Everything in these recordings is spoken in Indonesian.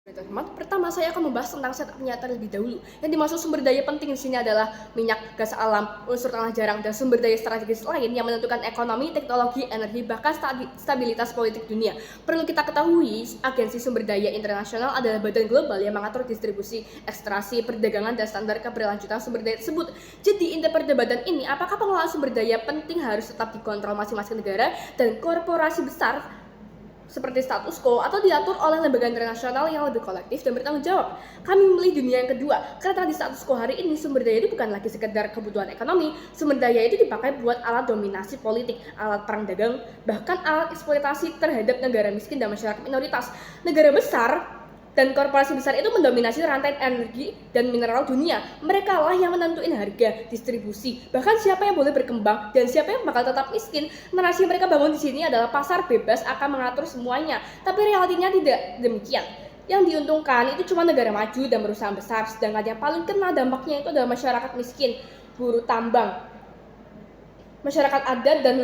Teman, pertama saya akan membahas tentang setup nyata terlebih dahulu. Yang dimaksud sumber daya penting di sini adalah minyak, gas alam, unsur tanah jarang, dan sumber daya strategis lain yang menentukan ekonomi, teknologi, energi, bahkan stabilitas politik dunia. Perlu kita ketahui, Agensi Sumber Daya Internasional adalah badan global yang mengatur distribusi, ekstraksi, perdagangan, dan standar keberlanjutan sumber daya tersebut. Jadi, inti perdebatan ini, apakah pengelolaan sumber daya penting harus tetap dikontrol masing-masing negara dan korporasi besar seperti status quo atau diatur oleh lembaga internasional yang lebih kolektif dan bertanggung jawab. Kami memilih dunia yang kedua, karena di status quo hari ini sumber daya itu bukan lagi sekedar kebutuhan ekonomi, sumber daya itu dipakai buat alat dominasi politik, alat perang dagang, bahkan alat eksploitasi terhadap negara miskin dan masyarakat minoritas. Negara besar dan korporasi besar itu mendominasi rantai energi dan mineral dunia. Mereka lah yang menentuin harga, distribusi, bahkan siapa yang boleh berkembang dan siapa yang bakal tetap miskin. Narasi yang mereka bangun di sini adalah pasar bebas akan mengatur semuanya, tapi realitinya tidak demikian. Yang diuntungkan itu cuma negara maju dan perusahaan besar, sedangkan yang paling kena dampaknya itu adalah masyarakat miskin, buruh tambang, masyarakat adat, dan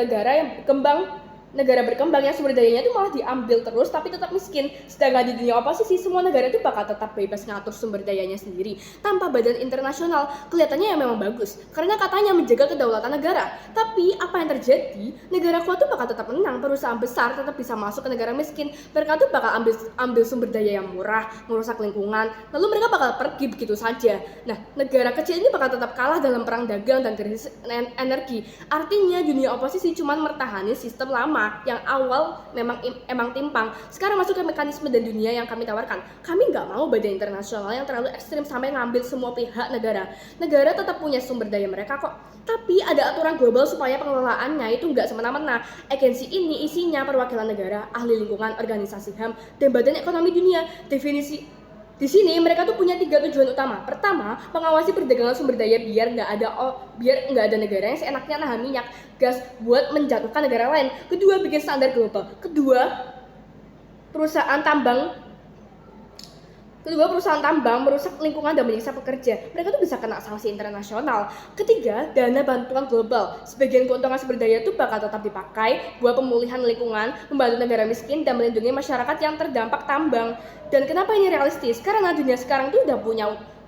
negara berkembang yang sumber dayanya itu malah diambil terus tapi tetap miskin. Sedangkan di dunia oposisi semua negara itu bakal tetap bebas ngatur sumber dayanya sendiri tanpa badan internasional. Kelihatannya yang memang bagus karena katanya menjaga kedaulatan negara, tapi apa yang terjadi? Negara kuat tuh bakal tetap menang, perusahaan besar tetap bisa masuk ke negara miskin. Mereka tuh bakal ambil sumber daya yang murah, merusak lingkungan, lalu mereka bakal pergi begitu saja. Nah, negara kecil ini bakal tetap kalah dalam perang dagang dan krisis energi. Artinya dunia oposisi cuma mertahani sistem lama yang awal emang timpang. Sekarang masuk ke mekanisme dan dunia yang kami tawarkan. Kami nggak mau badan internasional yang terlalu ekstrim sampai ngambil semua pihak negara. Negara tetap punya sumber daya mereka kok, tapi ada aturan global supaya pengelolaannya itu nggak semena-mena. Agensi ini isinya perwakilan negara, ahli lingkungan, organisasi HAM, dan badan ekonomi dunia. Definisi di sini mereka tuh punya 3 tujuan utama. Pertama, mengawasi perdagangan sumber daya biar nggak ada negara yang seenaknya nahan minyak, gas buat menjatuhkan negara lain. Kedua, bikin standar global. Perusahaan tambang merusak lingkungan dan menyiksa pekerja. Mereka tuh bisa kena sanksi internasional. Ketiga, dana bantuan global. Sebagian keuntungan sumber daya itu bakal tetap dipakai buat pemulihan lingkungan, membantu negara miskin, dan melindungi masyarakat yang terdampak tambang. Dan kenapa ini realistis? Karena dunia sekarang tuh udah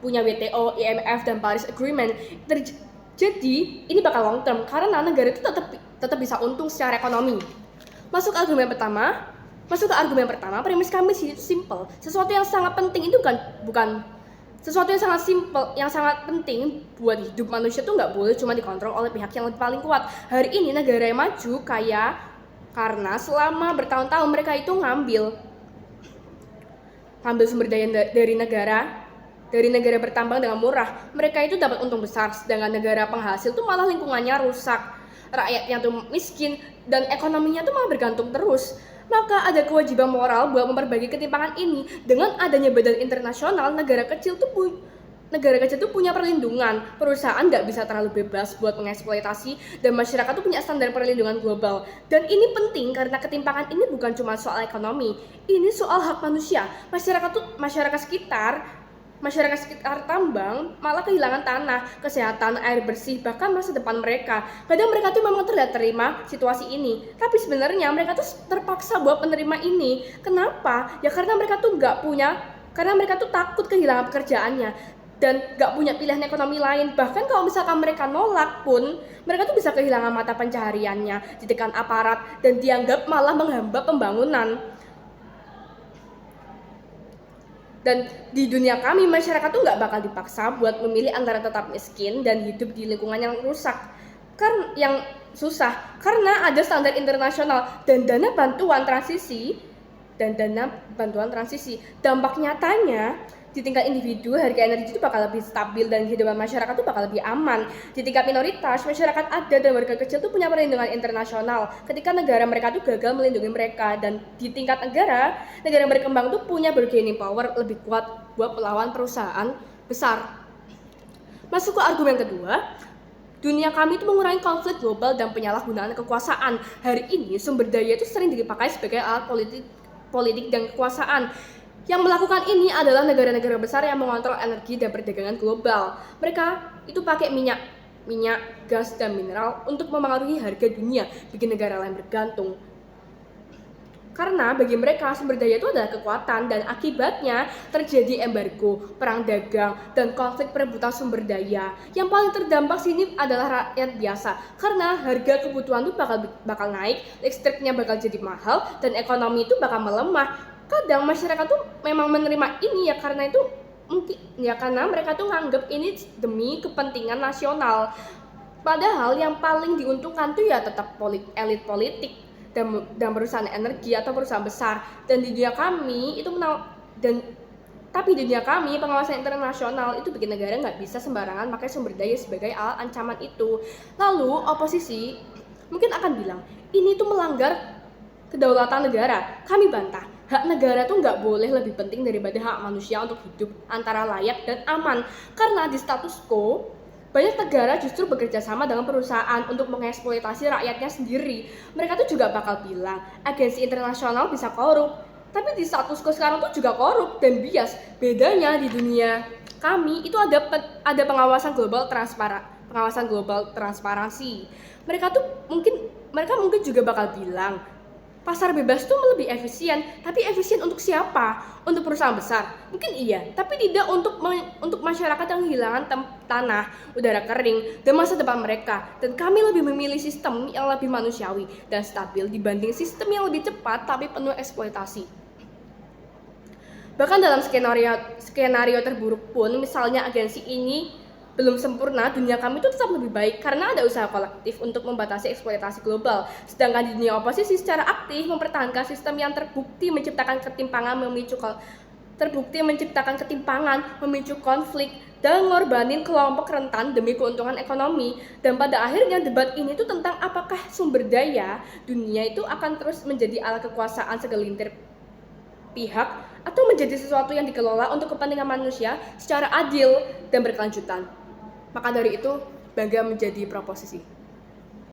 punya WTO, IMF, dan Paris Agreement. Jadi ini bakal long term karena negara itu tetap bisa untung secara ekonomi. Masuk ke argumen pertama, premis kami simple. Sesuatu yang sangat penting itu bukan sesuatu yang sangat simple, yang sangat penting buat hidup manusia tuh nggak boleh cuma dikontrol oleh pihak yang paling kuat. Hari ini negara yang maju kaya karena selama bertahun-tahun mereka itu ngambil sumber daya dari negara bertambang dengan murah. Mereka itu dapat untung besar, sedangkan negara penghasil tuh malah lingkungannya rusak, rakyatnya tuh miskin, dan ekonominya tuh malah bergantung terus. Maka ada kewajiban moral buat memperbaiki ketimpangan ini. Dengan adanya badan internasional, negara kecil tuh punya perlindungan. Perusahaan nggak bisa terlalu bebas buat mengeksploitasi, dan masyarakat tuh punya standar perlindungan global. Dan ini penting karena ketimpangan ini bukan cuma soal ekonomi, ini soal hak manusia. Masyarakat sekitar tambang malah kehilangan tanah, kesehatan, air bersih, bahkan masa depan mereka. Kadang mereka tuh memang terima situasi ini, tapi sebenarnya mereka tuh terpaksa buat menerima ini. Kenapa? Ya karena mereka tuh takut kehilangan pekerjaannya dan gak punya pilihan ekonomi lain. Bahkan kalau misalkan mereka nolak pun, mereka tuh bisa kehilangan mata pencahariannya, ditekan aparat, dan dianggap malah menghambat pembangunan. Dan di dunia kami, masyarakat tuh nggak bakal dipaksa buat memilih antara tetap miskin dan hidup di lingkungan yang rusak, yang susah, karena ada standar internasional dan dana bantuan transisi. Dampak nyatanya di tingkat individu, harga energi itu bakal lebih stabil dan kehidupan masyarakat itu bakal lebih aman. Di tingkat minoritas, masyarakat adat dan warga kecil itu punya perlindungan internasional ketika negara mereka tuh gagal melindungi mereka. Dan di tingkat negara berkembang tuh punya bargaining power lebih kuat buat melawan perusahaan besar. Masuk ke argumen kedua, dunia kami itu mengurangi konflik global dan penyalahgunaan kekuasaan. Hari ini sumber daya itu sering dipakai sebagai alat politik dan kekuasaan. Yang melakukan ini adalah negara-negara besar yang mengontrol energi dan perdagangan global. Mereka itu pakai minyak, gas, dan mineral untuk memengaruhi harga dunia, bikin negara lain bergantung. Karena bagi mereka sumber daya itu adalah kekuatan dan akibatnya terjadi embargo, perang dagang, dan konflik perebutan sumber daya. Yang paling terdampak sini adalah rakyat biasa karena harga kebutuhan itu bakal naik, listriknya bakal jadi mahal, dan ekonomi itu bakal melemah. Kadang masyarakat tuh memang menerima ini ya karena itu mungkin ya karena mereka tuh nganggep ini demi kepentingan nasional. Padahal yang paling diuntungkan tuh ya tetap elit politik dan perusahaan energi atau perusahaan besar. Dan di dunia kami itu tapi di dunia kami pengawasan internasional itu bikin negara nggak bisa sembarangan pakai sumber daya sebagai alat ancaman itu. Lalu oposisi mungkin akan bilang ini tuh melanggar kedaulatan negara. Kami bantah, hak negara tuh nggak boleh lebih penting daripada hak manusia untuk hidup antara layak dan aman. Karena di status quo banyak negara justru bekerja sama dengan perusahaan untuk mengeksploitasi rakyatnya sendiri. Mereka tuh juga bakal bilang agensi internasional bisa korup, tapi di status quo sekarang tuh juga korup dan bias. Bedanya di dunia kami itu ada pengawasan global transparansi. Mereka mungkin juga bakal bilang pasar bebas itu lebih efisien, tapi efisien untuk siapa? Untuk perusahaan besar? Mungkin iya, tapi tidak untuk masyarakat yang kehilangan tanah, udara kering, dan masa depan mereka. Dan kami lebih memilih sistem yang lebih manusiawi dan stabil dibanding sistem yang lebih cepat tapi penuh eksploitasi. Bahkan dalam skenario terburuk pun, misalnya agensi ini belum sempurna, dunia kami itu tetap lebih baik karena ada usaha kolektif untuk membatasi eksploitasi global. Sedangkan di dunia oposisi secara aktif mempertahankan sistem yang terbukti menciptakan ketimpangan, memicu konflik, dan ngorbanin kelompok rentan demi keuntungan ekonomi. Dan pada akhirnya debat ini tuh tentang apakah sumber daya dunia itu akan terus menjadi alat kekuasaan segelintir pihak atau menjadi sesuatu yang dikelola untuk kepentingan manusia secara adil dan berkelanjutan. Maka dari itu, bangga menjadi proposisi.